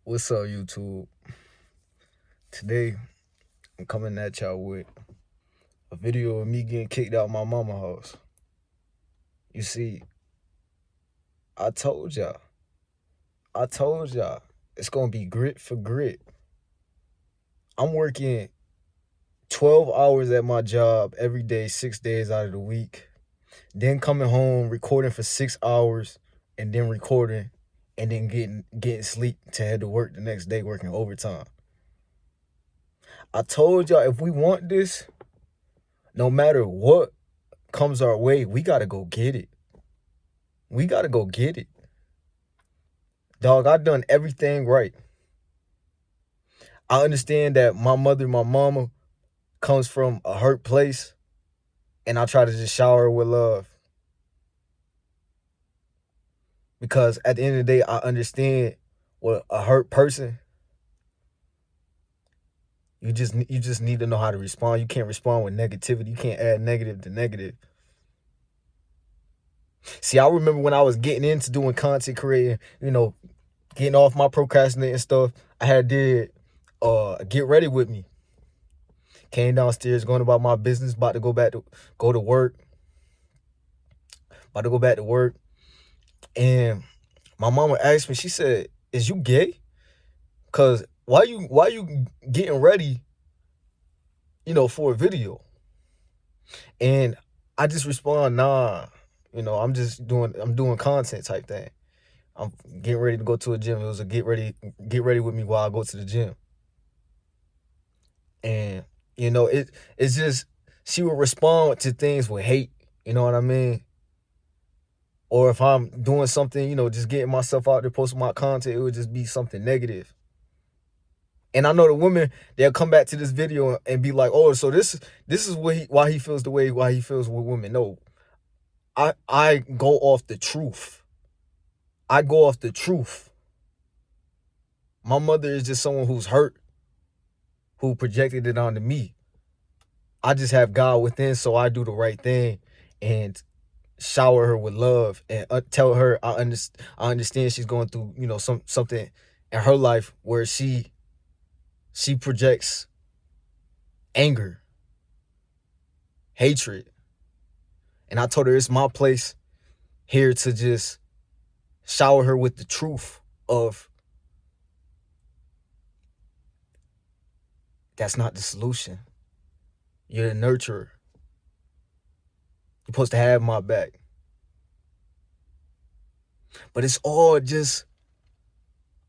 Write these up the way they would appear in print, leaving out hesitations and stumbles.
What's up, YouTube? Today, I'm coming at y'all with a video of me getting kicked out of my mama house. You see, I told y'all, it's gonna be grit for grit. I'm working 12 hours at my job every day, 6 days out of the week. Then coming home, recording for 6 hours, and then recording, and then getting sleep to head to work the next day, working overtime. I told y'all, if we want this, no matter what comes our way, we gotta go get it. We gotta go get it. Dog, I done everything right. I understand that my mama, comes from a hurt place, and I try to just shower her with love. Because at the end of the day, I understand what a hurt person, you just need to know how to respond. You can't respond with negativity. You can't add negative to negative. See, I remember when I was getting into doing content creating, getting off my procrastinating stuff, I had did Get Ready With Me. Came downstairs, going about my business, about to go to work. About to go back to work. And my mama asked me, she said, "Is you gay? Cause why you getting ready, for a video?" And I just respond, nah, I'm doing content type thing. I'm getting ready to go to a gym. It was a get ready with me while I go to the gym. And it's just, she would respond to things with hate, you know what I mean? Or if I'm doing something, just getting myself out there, posting my content, it would just be something negative. And I know the women, they'll come back to this video and be like, "Oh, so this is why he feels the way why he feels with women." No, I go off the truth. I go off the truth. My mother is just someone who's hurt, who projected it onto me. I just have God within, so I do the right thing and shower her with love and tell her I understand she's going through, something in her life where she projects anger, hatred. And I told her it's my place here to just shower her with the truth of that's not the solution. You're the nurturer. You're supposed to have my back. But it's all just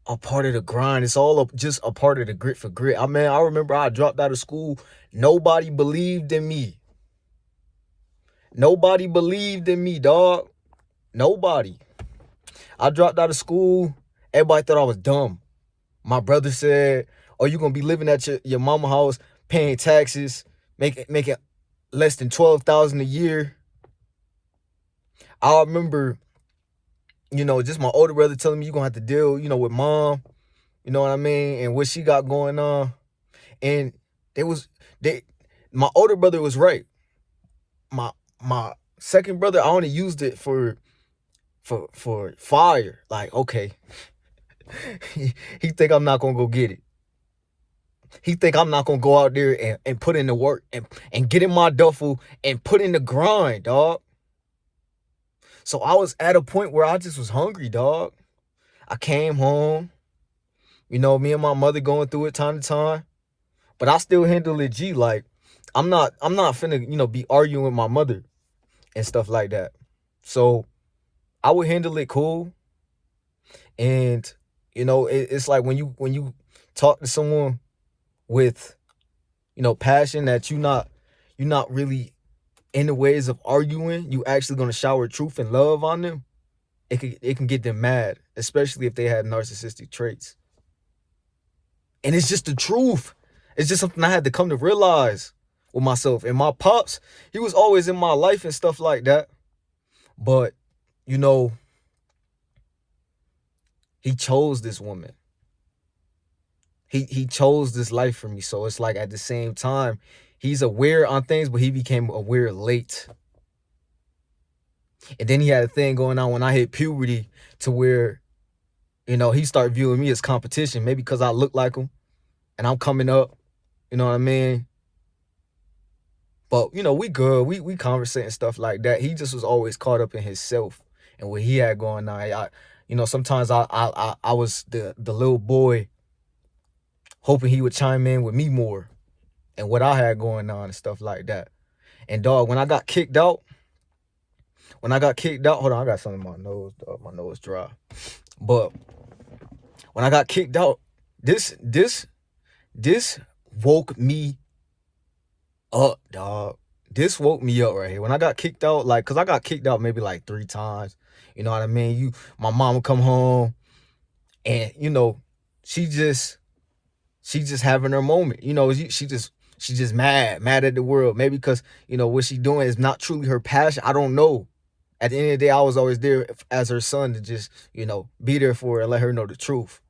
a part of the grind. It's all just a part of the grit for grit. I remember I dropped out of school. Nobody believed in me. Nobody believed in me, dog. Nobody. I dropped out of school. Everybody thought I was dumb. My brother said, "Oh, you gonna be living at your mama house, paying taxes, making less than $12,000 a year." I remember, just my older brother telling me, "You're gonna have to deal, with mom, you know what I mean, and what she got going on." And my older brother was right. My second brother, I only used it for fire. Like, okay, he think I'm not gonna go get it. He think I'm not gonna go out there and put in the work and get in my duffel and put in the grind, dog. So I was at a point where I just was hungry, dog. I came home, me and my mother going through it time to time, but I still handle it G. Like, I'm not finna, be arguing with my mother and stuff like that. So I would handle it cool. And, it's like when you talk to someone with, passion, that you're not really in the ways of arguing, you actually gonna shower truth and love on them, it can get them mad, especially if they had narcissistic traits. And it's just the truth. It's just something I had to come to realize with myself. And my pops, he was always in my life and stuff like that. But, he chose this woman. He chose this life for me. So it's like, at the same time, he's aware on things, but he became aware late. And then he had a thing going on when I hit puberty, to where, he started viewing me as competition, maybe because I look like him and I'm coming up, you know what I mean? But, we good. We conversate and stuff like that. He just was always caught up in himself and what he had going on. Sometimes I was the little boy hoping he would chime in with me more and what I had going on and stuff like that. And dog, when I got kicked out, hold on, I got something in my nose, dog. My nose dry. But when I got kicked out, this woke me up, dog. This woke me up right here. When I got kicked out, like, cause I got kicked out maybe like 3 times. You know what I mean? My mom would come home and, she just having her moment. She just mad at the world. Maybe because, what she doing is not truly her passion. I don't know. At the end of the day, I was always there as her son to just, be there for her and let her know the truth.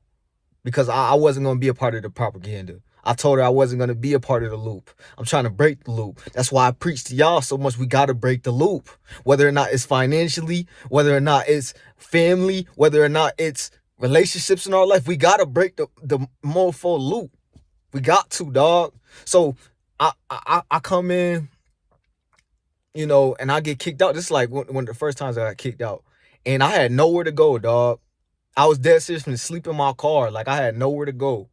Because I wasn't going to be a part of the propaganda. I told her I wasn't going to be a part of the loop. I'm trying to break the loop. That's why I preach to y'all so much. We got to break the loop. Whether or not it's financially, whether or not it's family, whether or not it's relationships in our life, we got to break the mofo loop. We got to, dog. So I come in, and I get kicked out. This is like one of the first times I got kicked out. And I had nowhere to go, dog. I was dead serious from sleep in my car. Like, I had nowhere to go.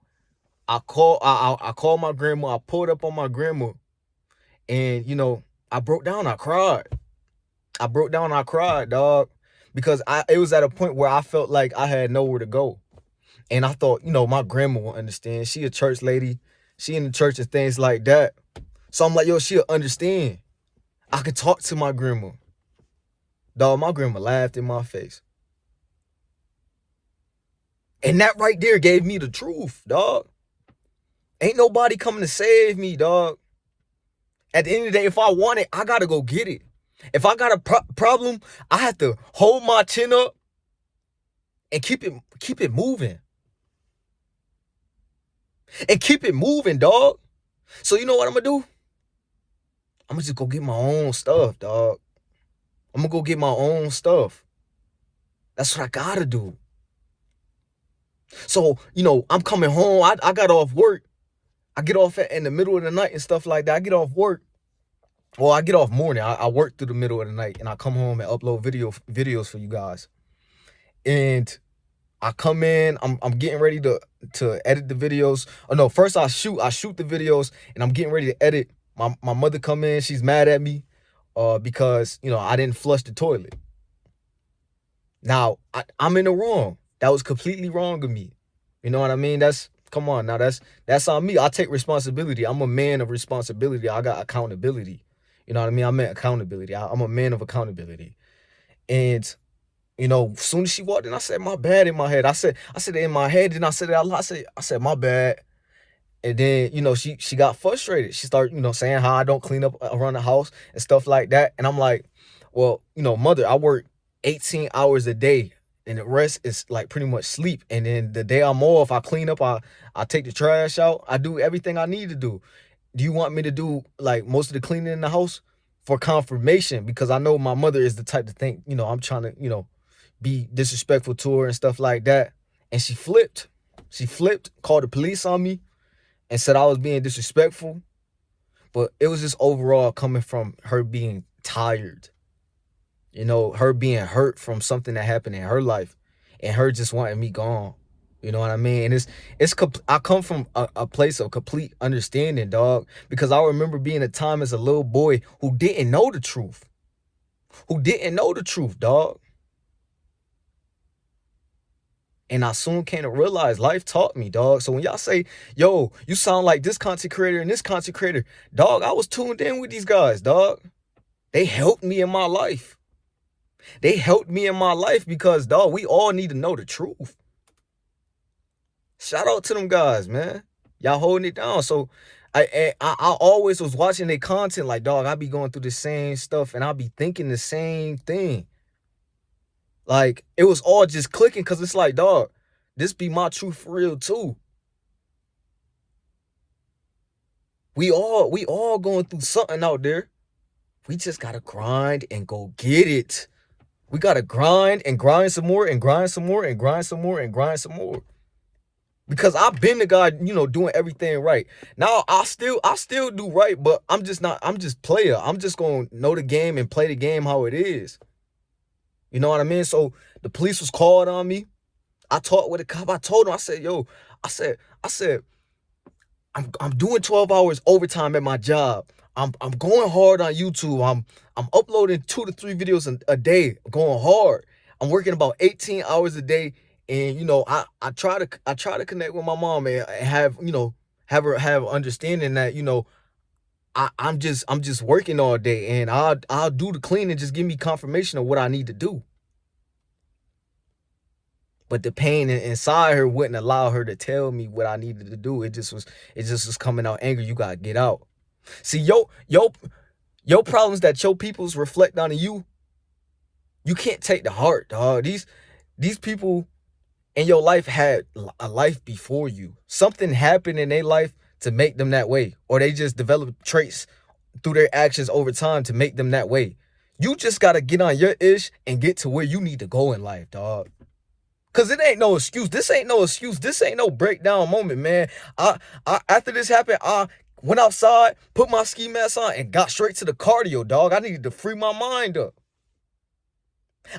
I called my grandma. I pulled up on my grandma. And, I broke down. I cried. I cried, dog. Because it was at a point where I felt like I had nowhere to go. And I thought, my grandma will understand. She a church lady. She in the church and things like that. So I'm like, yo, she'll understand. I could talk to my grandma. Dog, my grandma laughed in my face. And that right there gave me the truth, dog. Ain't nobody coming to save me, dog. At the end of the day, if I want it, I gotta go get it. If I got a problem, I have to hold my chin up and keep it moving. And keep it moving, dog. So you know what I'm gonna do? I'm gonna just go get my own stuff, dog. I'm gonna go get my own stuff. That's what I gotta do. So, I'm coming home. I got off work. I get off in the middle of the night and stuff like that. I get off work. Well, I get off morning. I work through the middle of the night and I come home and upload videos for you guys. And I come in, I'm getting ready to edit the videos. Oh no, first I shoot the videos and I'm getting ready to edit. My mother come in, she's mad at me because, I didn't flush the toilet. Now, I'm in the wrong. That was completely wrong of me. You know what I mean? Come on now, that's on me. I take responsibility. I'm a man of responsibility. I got accountability. You know what I mean? I meant accountability. I'm a man of accountability. And, as soon as she walked in, I said, my bad in my head. I said it in my head, and I said it out loud. I said, my bad. And then, she got frustrated. She started, saying how I don't clean up around the house and stuff like that. And I'm like, well, mother, I work 18 hours a day. And the rest is like pretty much sleep. And then the day I'm off, I clean up, I take the trash out. I do everything I need to do. Do you want me to do like most of the cleaning in the house for confirmation? Because I know my mother is the type to think, I'm trying to, be disrespectful to her and stuff like that. And she flipped. Called the police on me and said I was being disrespectful. But it was just overall coming from her being tired. Her being hurt from something that happened in her life and her just wanting me gone. You know what I mean? And I come from a place of complete understanding, dog, because I remember being a time as a little boy who didn't know the truth. Dog. And I soon came to realize life taught me, dog. So when y'all say, yo, you sound like this content creator and this content creator, dog, I was tuned in with these guys, dog. They helped me in my life. Because, dog, we all need to know the truth. Shout out to them guys, man. Y'all holding it down. So I always was watching their content like, dog, I be going through the same stuff and I be thinking the same thing. Like, it was all just clicking because it's like, dog, this be my truth for real too. We all going through something out there. We just gotta grind and go get it. We gotta grind and grind some more and grind some more and grind some more and grind some more. Because I've been the guy, doing everything right. Now I still do right, but I'm just player. I'm just gonna know the game and play the game how it is. You know what I mean? So the police was called on me. I talked with a cop. I told him, I said, yo, I said, I'm doing 12 hours overtime at my job. I'm going hard on YouTube. I'm uploading 2 to 3 videos a day, going hard. I'm working about 18 hours a day. And I try to connect with my mom and have, have understanding that, I'm just working all day, and I'll do the cleaning, just give me confirmation of what I need to do. But the pain inside her wouldn't allow her to tell me what I needed to do. It just was coming out angry. You gotta get out. See, your problems that your peoples reflect on you, you can't take to heart, dog. These people in your life had a life before you. Something happened in their life to make them that way, or they just developed traits through their actions over time to make them that way. You just gotta get on your ish and get to where you need to go in life, dog. Cause it ain't no excuse. This ain't no excuse. This ain't no breakdown moment, man. After this happened, I went outside, put my ski mask on, and got straight to the cardio, dog. I needed to free my mind up.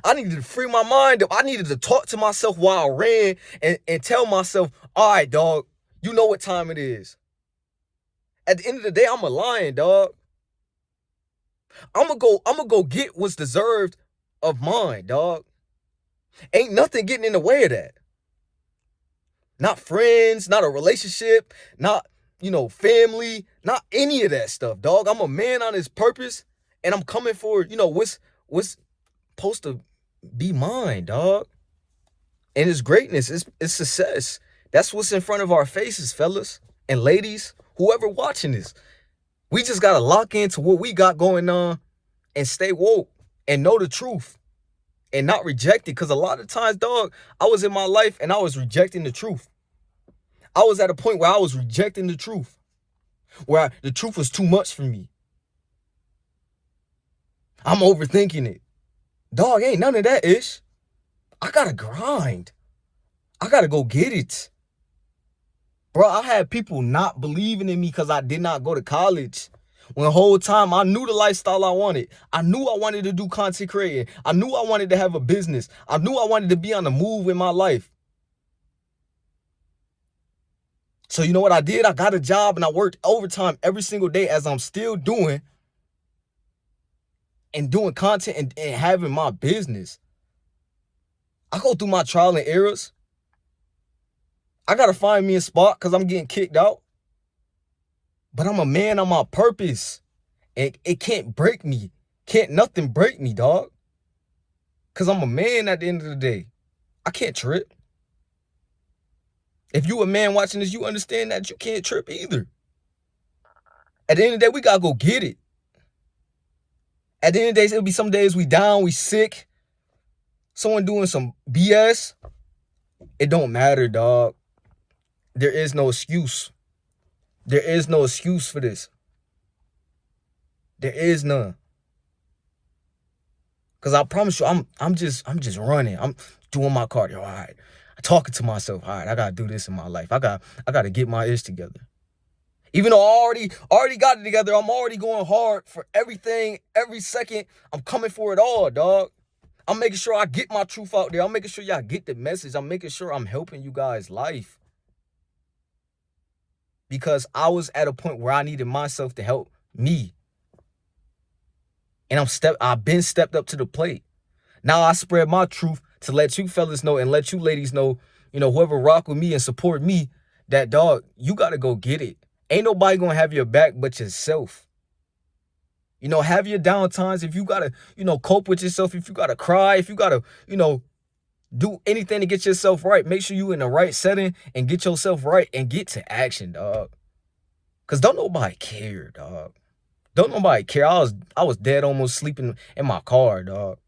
I needed to free my mind up. I needed to talk to myself while I ran and tell myself, all right, dog, you know what time it is. At the end of the day, I'm a lion, dog. I'm gonna go get what's deserved of mine, dog. Ain't nothing getting in the way of that. Not friends, not a relationship, not, family, not any of that stuff, dog. I'm a man on his purpose, and I'm coming for, what's supposed to be mine, dog. And it's greatness, it's success. That's what's in front of our faces, fellas and ladies, whoever watching this. We just gotta lock into what we got going on and stay woke and know the truth and not reject it. Because a lot of times, dog, I was in my life and I was rejecting the truth. I was at a point where I was rejecting the truth, where the truth was too much for me. I'm overthinking it. Dog, ain't none of that ish. I gotta grind. I gotta go get it. Bro, I had people not believing in me because I did not go to college. When the whole time I knew the lifestyle I wanted. I knew I wanted to do content creating. I knew I wanted to have a business. I knew I wanted to be on the move in my life. So you know what I did? I got a job and I worked overtime every single day, as I'm still doing, and doing content and having my business. I go through my trial and errors. I got to find me a spot because I'm getting kicked out. But I'm a man on my purpose. It can't break me. Can't nothing break me, dog. Because I'm a man at the end of the day. I can't trip. If you a man watching this, you understand that you can't trip either. At the end of the day, we got to go get it. At the end of the day, it'll be some days we down, we sick. Someone doing some BS. It don't matter, dog. There is no excuse. There is no excuse for this. There is none. Cause I promise you, I'm just running. I'm doing my cardio. All right. I'm talking to myself. All right, I gotta do this in my life. I gotta get my ish together. Even though I already got it together, I'm already going hard for everything, every second. I'm coming for it all, dog. I'm making sure I get my truth out there. I'm making sure y'all get the message. I'm making sure I'm helping you guys' life. Because I was at a point where I needed myself to help me. And I've been stepped up to the plate. Now I spread my truth to let you fellas know and let you ladies know, whoever rock with me and support me, that, dog, you gotta go get it. Ain't nobody gonna have your back but yourself. Have your down times. If you gotta, cope with yourself, if you gotta cry, if you gotta, do anything to get yourself right, make sure you in the right setting and get yourself right and get to action, dog. Cause don't nobody care, dog. Don't nobody care. I was dead almost sleeping in my car, dog.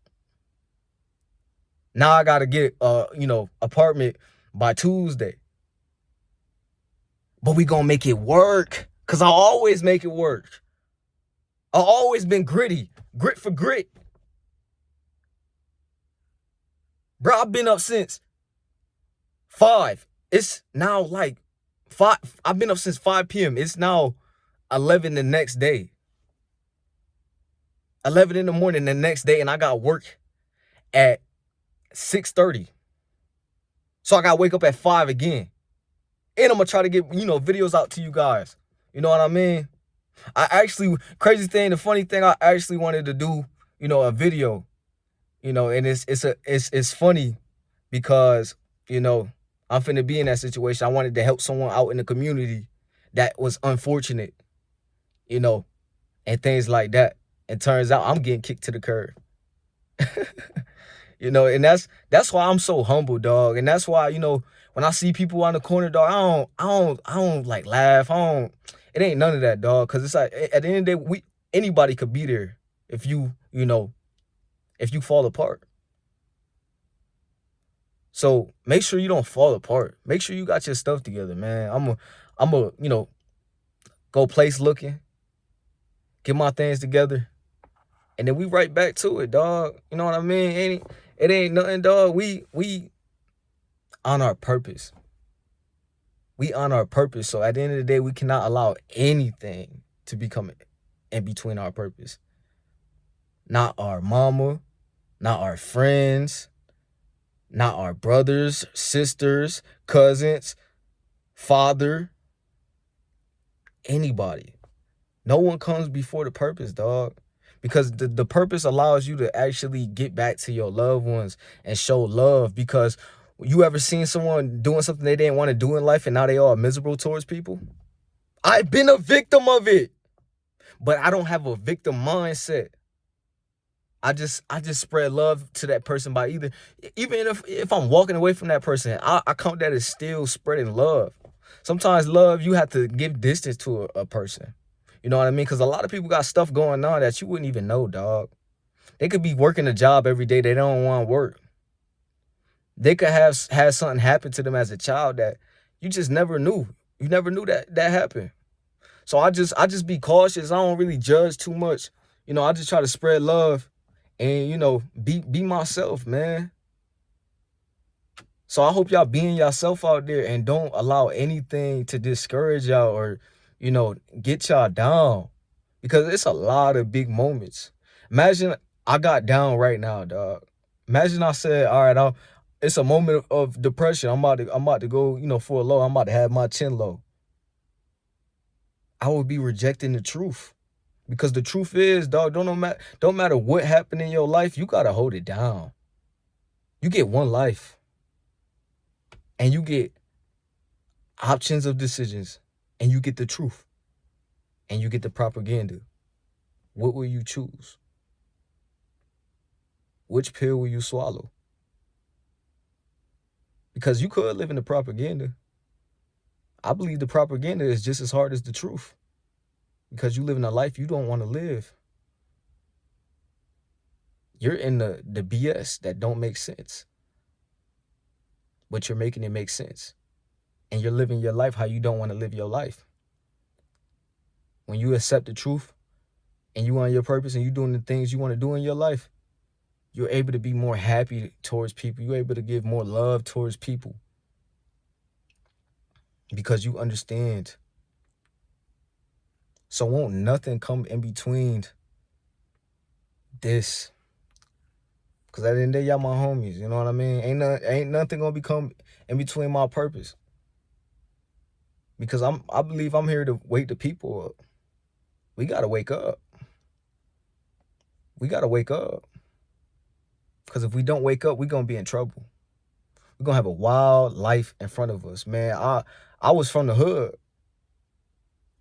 Now I gotta get apartment by Tuesday. But we gonna make it work. Cause I always make it work. I always been gritty. Grit for grit. Bro, I've been up since 5. It's now like 5. I've been up since 5 p.m. It's now 11 the next day. 11 in the morning the next day, and I got work at 6:30. So I got to wake up at 5 again. And I'm going to try to get, videos out to you guys. You know what I mean? Crazy thing, the funny thing, I actually wanted to do, a video, and it's funny because, I'm finna be in that situation. I wanted to help someone out in the community that was unfortunate, and things like that. And turns out I'm getting kicked to the curb. And that's why I'm so humble, dog. And that's why, when I see people on the corner, dog, I don't like laugh. It ain't none of that, dog. Cause it's like at the end of the day, anybody could be there if if you fall apart. So make sure you don't fall apart. Make sure you got your stuff together, man. I'm a, go place looking, get my things together, and then we right back to it, dog. You know what I mean? It ain't nothing, dog. We on our purpose. We on our purpose. So at the end of the day, we cannot allow anything to become in between our purpose. Not our mama, not our friends, not our brothers, sisters, cousins, father, anybody. No one comes before the purpose, dog. Because the purpose allows you to actually get back to your loved ones and show love. Because you ever seen someone doing something they didn't want to do in life and now they are miserable towards people? I've been a victim of it, but I don't have a victim mindset. I just spread love to that person by even if I'm walking away from that person, I count that as still spreading love. Sometimes love, you have to give distance to a person. You know what I mean? Because a lot of people got stuff going on that you wouldn't even know, dog. They could be working a job every day they don't want to work. They could have had something happen to them as a child that you just never knew. You never knew that happened. So I just be cautious. I don't really judge too much. I just try to spread love and be myself, man. So I hope y'all being yourself out there and don't allow anything to discourage y'all or get y'all down, because it's a lot of big moments. Imagine I got down right now, dog. Imagine I said, all right, it's a moment of depression. I'm about to go, for a low. I'm about to have my chin low. I would be rejecting the truth. Because the truth is, dog, don't matter what happened in your life, you gotta hold it down. You get one life. And you get options of decisions. And you get the truth. And you get the propaganda. What will you choose? Which pill will you swallow? Because you could live in the propaganda. I believe the propaganda is just as hard as the truth. Because you live in a life you don't want to live. You're in the BS that don't make sense. But you're making it make sense. And you're living your life how you don't want to live your life. When you accept the truth and you on your purpose and you doing the things you want to do in your life, you're able to be more happy towards people. You're able to give more love towards people. Because you understand. So won't nothing come in between this. Because at the end of the day, y'all my homies. You know what I mean? Ain't nothing going to become in between my purpose. Because I believe I'm here to wake the people up. We got to wake up. We got to wake up. Because if we don't wake up, we're going to be in trouble. We're going to have a wild life in front of us, man. I was from the hood.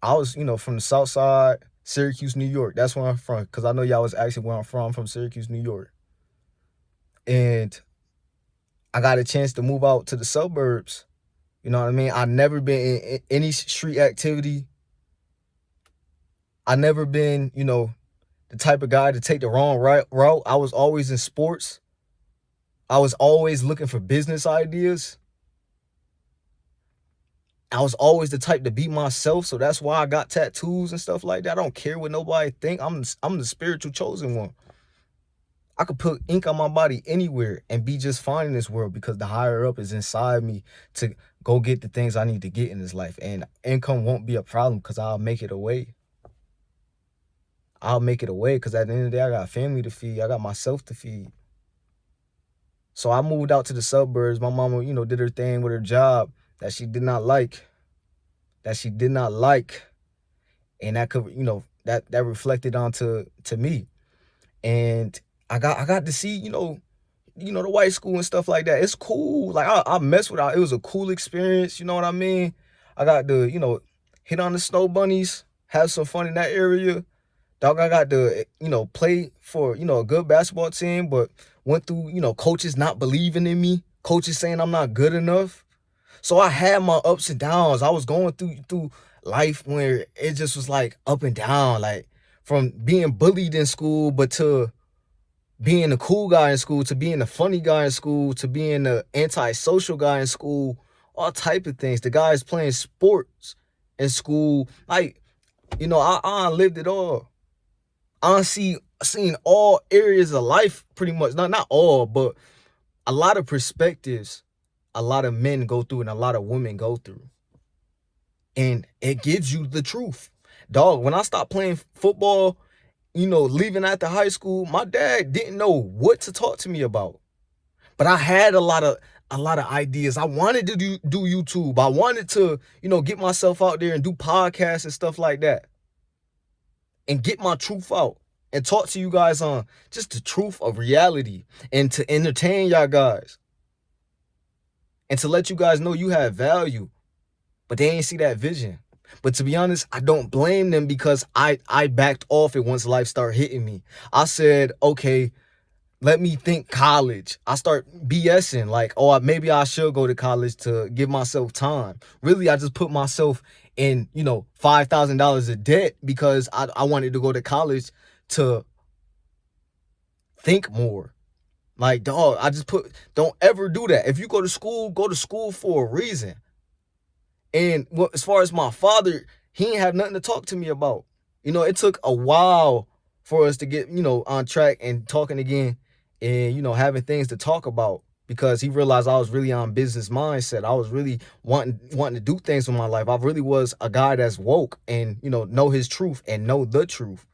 I was, from the south side, Syracuse, New York. That's where I'm from. Because I know y'all was actually where I'm from. I'm from Syracuse, New York. And I got a chance to move out to the suburbs. You know what I mean? I never been in any street activity. I never been, the type of guy to take the wrong route. I was always in sports. I was always looking for business ideas. I was always the type to be myself, so that's why I got tattoos and stuff like that. I don't care what nobody think. I'm the spiritual chosen one. I could put ink on my body anywhere and be just fine in this world because the higher up is inside me to go get the things I need to get in this life. And income won't be a problem because I'll make it away. I'll make it away because at the end of the day, I got family to feed. I got myself to feed. So I moved out to the suburbs. My mama, did her thing with her job that she did not like. And that could, that reflected onto me. And I got to see, the white school and stuff like that. It's cool. Like I messed with it. It was a cool experience. You know what I mean? I got to, hit on the snow bunnies, have some fun in that area. Dog, I got to, play for, a good basketball team, but went through, coaches not believing in me, coaches saying I'm not good enough. So I had my ups and downs. I was going through life where it just was like up and down, like from being bullied in school, but to being the cool guy in school, to being the funny guy in school, to being the antisocial guy in school, all type of things. The guys playing sports in school, like, I lived it all. I seen all areas of life pretty much. Not all, but a lot of perspectives a lot of men go through and a lot of women go through. And it gives you the truth. Dog, when I stopped playing football, leaving after high school, my dad didn't know what to talk to me about. But I had a lot of ideas. I wanted to do YouTube. I wanted to, get myself out there and do podcasts and stuff like that. And get my truth out and talk to you guys on just the truth of reality and to entertain y'all guys. And to let you guys know you have value. But they ain't see that vision. But to be honest, I don't blame them because I backed off it once life started hitting me. I said, okay, let me think college. I start BSing like, oh, maybe I should go to college to give myself time. Really, I just put myself in, $5,000 of debt because I wanted to go to college to think more. Like, dog, don't ever do that. If you go to school for a reason. And as far as my father, he ain't have nothing to talk to me about. It took a while for us to get, on track and talking again and, having things to talk about because he realized I was really on business mindset. I was really wanting to do things with my life. I really was a guy that's woke and, know his truth and know the truth.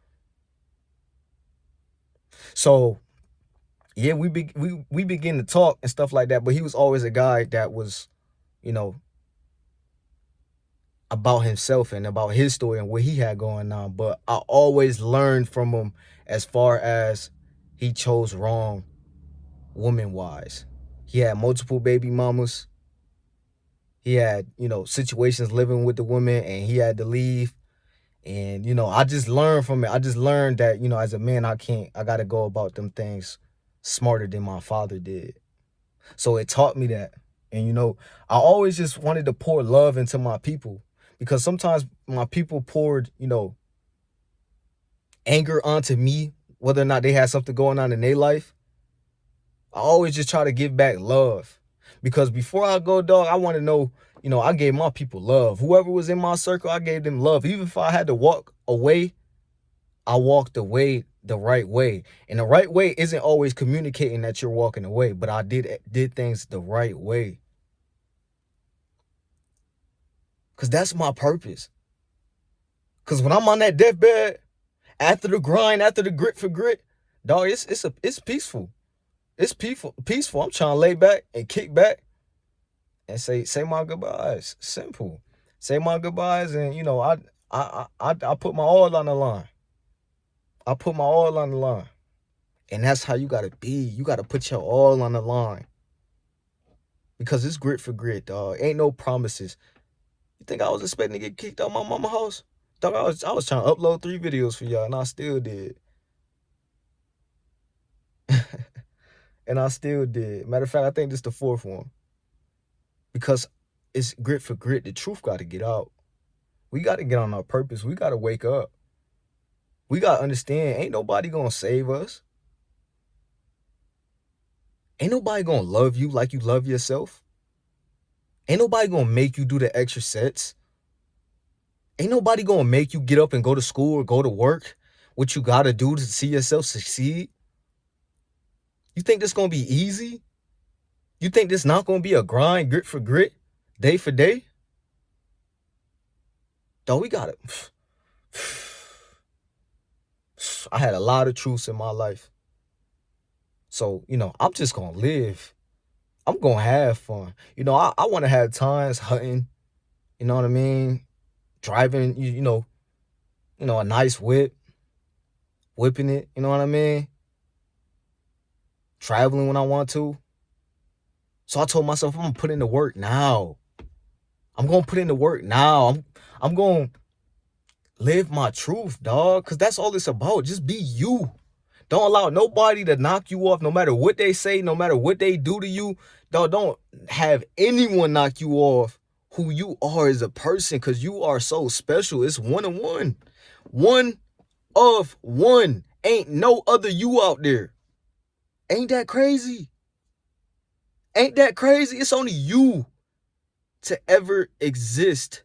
So, yeah, we begin to talk and stuff like that, but he was always a guy that was, about himself and about his story and what he had going on. But I always learned from him as far as he chose wrong woman-wise. He had multiple baby mamas. He had, situations living with the woman and he had to leave. And, I just learned from it. I just learned that, as a man, I got to go about them things smarter than my father did. So it taught me that. And, I always just wanted to pour love into my people because sometimes my people poured, anger onto me, whether or not they had something going on in their life. I always just try to give back love because before I go, dog, I want to know, I gave my people love. Whoever was in my circle, I gave them love. Even if I had to walk away, I walked away the right way. And the right way isn't always communicating that you're walking away, but I did things the right way. Because that's my purpose. Because when I'm on that deathbed, after the grind, after the grit for grit, dog, it's peaceful. It's peaceful. I'm trying to lay back and kick back and say my goodbyes. Simple. Say my goodbyes, and I put my all on the line. I put my all on the line. And that's how you gotta be. You gotta put your all on the line. Because it's grit for grit, dog. Ain't no promises. You think I was expecting to get kicked out my mama house? Dog, I was trying to upload 3 videos for y'all, and I still did. And I still did. Matter of fact, I think this is the 4th one. Because it's grit for grit. The truth got to get out. We got to get on our purpose. We got to wake up. We got to understand, ain't nobody going to save us. Ain't nobody going to love you like you love yourself. Ain't nobody going to make you do the extra sets. Ain't nobody going to make you get up and go to school or go to work. What you got to do to see yourself succeed. You think this gonna be easy? You think this not gonna be a grind, grit for grit, day for day? Dog, we got it. I had a lot of truths in my life. So, I'm just gonna live. I'm gonna have fun. I wanna have times hunting, you know what I mean? Driving, a nice whip, whipping it, you know what I mean? Traveling when I want to. So I told myself I'm gonna put in the work now. I'm gonna put in the work now. I'm gonna live my truth, dog. Cause that's all it's about. Just be you. Don't allow nobody to knock you off, no matter what they say, no matter what they do to you. Dog, don't have anyone knock you off who you are as a person, because you are so special. It's one of one. One of one. Ain't no other you out there. Ain't that crazy? Ain't that crazy? It's only you to ever exist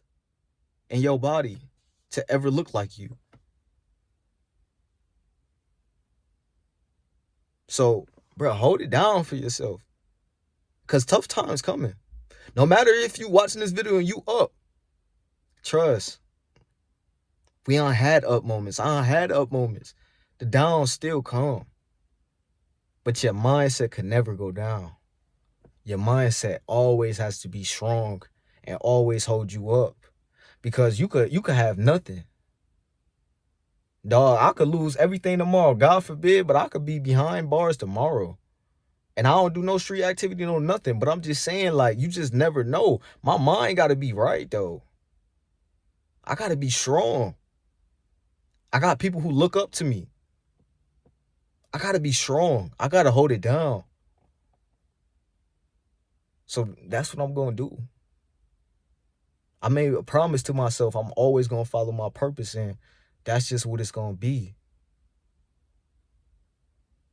in your body, to ever look like you. So, bro, hold it down for yourself. Because tough times coming. No matter if you watching this video and you up, trust. We done had up moments. I done had up moments. The downs still come. But your mindset could never go down. Your mindset always has to be strong and always hold you up. Because you could have nothing. Dog, I could lose everything tomorrow. God forbid, but I could be behind bars tomorrow. And I don't do no street activity, no nothing. But I'm just saying, like, you just never know. My mind got to be right, though. I got to be strong. I got people who look up to me. I got to be strong. I got to hold it down. So that's what I'm going to do. I made a promise to myself. I'm always going to follow my purpose, and that's just what it's going to be.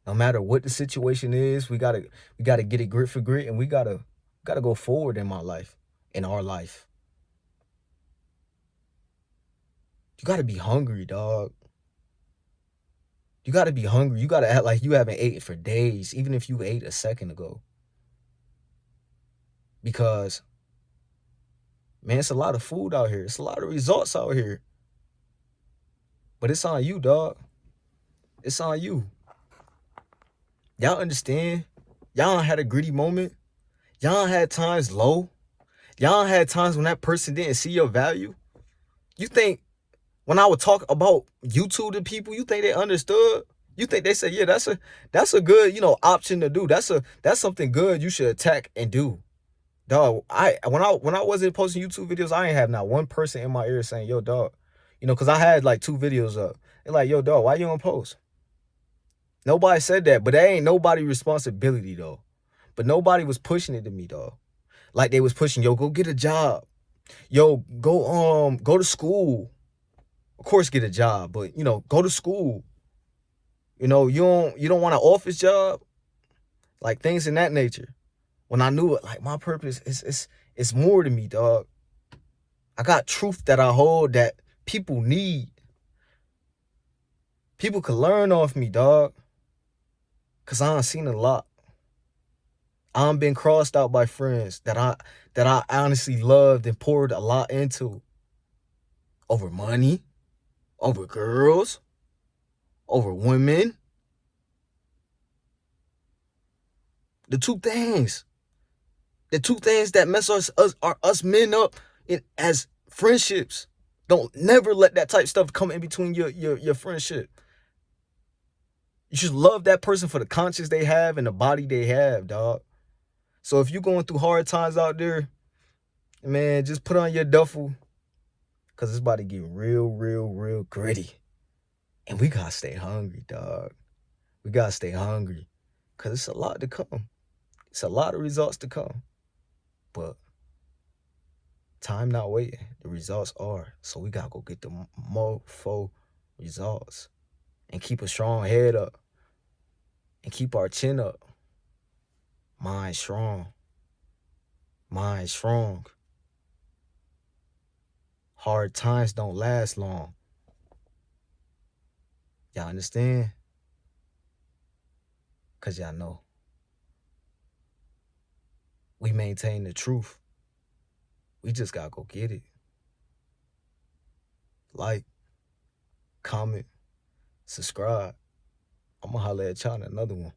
No matter what the situation is, we gotta get it grit for grit, and we gotta go forward in my life, in our life. You gotta be hungry, dog. You gotta be hungry. You gotta act like you haven't ate for days, even if you ate a second ago. Because, man, it's a lot of food out here. It's a lot of results out here. But it's on you, dog. It's on you. Y'all understand? Y'all had a gritty moment. Y'all had times low. Y'all had times when that person didn't see your value. You think when I would talk about YouTube to people, you think they understood? You think they said, yeah, that's a good, option to do. That's something good you should attack and do. Dog, when I wasn't posting YouTube videos, I ain't have not one person in my ear saying, yo, dog, because I had like 2 videos up. They're like, yo, dog, why you don't post? Nobody said that, but that ain't nobody's responsibility, though. But nobody was pushing it to me, dog. Like they was pushing, yo, go get a job. Yo, go to school. Of course, get a job, but go to school. You don't want an office job, like things in that nature. When I knew it, like my purpose is more to me, dog. I got truth that I hold that people need. People could learn off me, dog. Cause I done seen a lot. I done been crossed out by friends that I honestly loved and poured a lot into. Over money, over girls, over women. The two things that mess us men up as friendships. Don't never let that type of stuff come in between your friendship. You should love that person for the conscience they have and the body they have, dog. So if you're going through hard times out there, man, just put on your duffel, because it's about to get real, real, real gritty. And we gotta stay hungry, dog. We gotta stay hungry, because it's a lot to come. It's a lot of results to come. But time not waiting. The results are. So we gotta go get the mofo results. And keep a strong head up. And keep our chin up. Mind strong. Mind strong. Hard times don't last long. Y'all understand? Because y'all know. We maintain the truth. We just gotta go get it. Like, comment, subscribe. I'm gonna holler at y'all in another one.